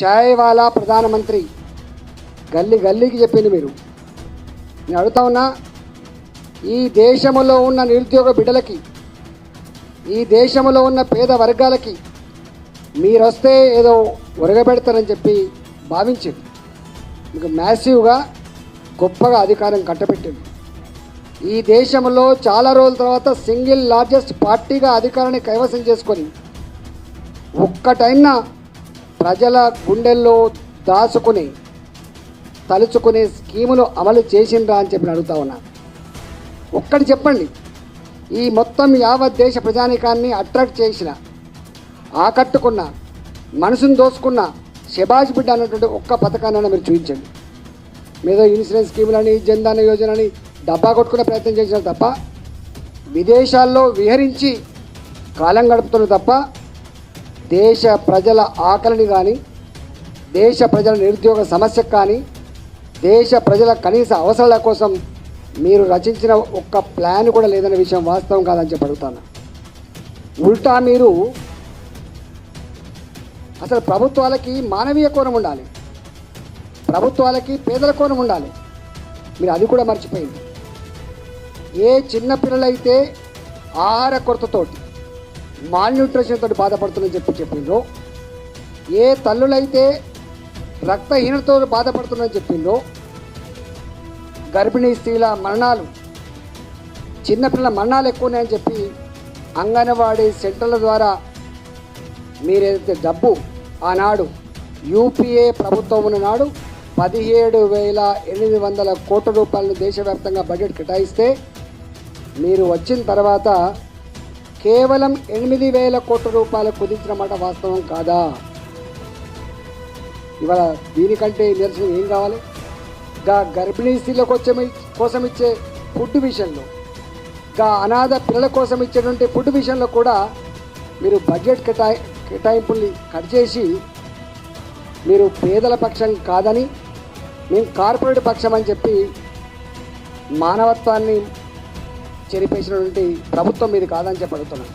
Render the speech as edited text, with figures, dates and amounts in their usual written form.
చాయ్ వాలా ప్రధానమంత్రి గల్లీ గల్లీకి చెప్పింది మీరు. నేను అడుగుతా ఉన్నా, ఈ దేశంలో ఉన్న నిరుద్యోగ బిడ్డలకి, ఈ దేశంలో ఉన్న పేద వర్గాలకి మీరు వస్తే ఏదో ఒరగబెడతారని చెప్పి భావించింది. మీకు మ్యాసివ్గా గొప్పగా అధికారం కట్టబెట్టింది. ఈ దేశంలో చాలా రోజుల తర్వాత సింగిల్ లార్జెస్ట్ పార్టీగా అధికారాన్ని కైవసం చేసుకొని ఒక్కటైనా ప్రజల గుండెల్లో దాచుకుని తలుచుకునే స్కీములు అమలు చేసిండ్రా అని చెప్పి అడుగుతా ఉన్నా. ఒక్కటి చెప్పండి, ఈ మొత్తం యావత్ దేశ ప్రజానీకాన్ని అట్రాక్ట్ చేసిన, ఆకట్టుకున్న, మనసును దోసుకున్న శబాజ్ బిడ్డ అన్నటువంటి ఒక్క పథకాన్ని మీరు చూపించండి. మీదో ఇన్సూరెన్స్ స్కీములని, జన్ధన్ యోజనని డబ్బా కొట్టుకునే ప్రయత్నం చేసిన తప్ప, విదేశాల్లో విహరించి కాలం గడుపుతున్న తప్ప, దేశ ప్రజల ఆకలిని కానీ, దేశ ప్రజల నిరుద్యోగ సమస్యకు కానీ, దేశ ప్రజల కనీస అవసరాల కోసం మీరు రచించిన ఒక్క ప్లాన్ కూడా లేదనే విషయం వాస్తవం కాదని చెప్పి అడుగుతాను. ఉల్టా మీరు అసలు ప్రభుత్వాలకి మానవీయ కోణం ఉండాలి, ప్రభుత్వాలకి పేదల కోణం ఉండాలి. మీరు అది కూడా మర్చిపోయింది. ఏ చిన్న పిల్లలైతే ఆహార కొరతతోటి, మాల్న్యూట్రిషన్ తోటి బాధపడుతుందని చెప్పిండ్రో, ఏ తల్లులైతే రక్తహీనతతో బాధపడుతుందని చెప్పిండ్రో, గర్భిణీ స్త్రీల మరణాలు, చిన్నపిల్లల మరణాలు ఎక్కువ ఉన్నాయని చెప్పి అంగన్వాడీ సెంటర్ల ద్వారా మీరేదైతే డబ్బు ఆనాడు యూపీఏ ప్రభుత్వం ఉన్న నాడు 17,800 కోట్ల రూపాయలను దేశవ్యాప్తంగా బడ్జెట్ కేటాయిస్తే, మీరు వచ్చిన తర్వాత కేవలం 8,000 కోట్ల రూపాయలు కుదించిన మాట వాస్తవం కాదా? ఇవాళ దీనికంటే నిరసన ఏం కావాలి? గర్భిణీ స్త్రీల కోసం ఇచ్చే ఫుడ్ విషయంలో, అనాథ పిల్లల కోసం ఇచ్చేటువంటి ఫుడ్ విషయంలో కూడా మీరు బడ్జెట్ కేటాయింపుల్ని కట్ చేసి, మీరు పేదల పక్షం కాదని, మేము కార్పొరేట్ పక్షం అని చెప్పి మానవత్వాన్ని చెరిపేసినటువంటి ప్రభుత్వం మీది కాదని చెప్పి అడుగుతున్నాను.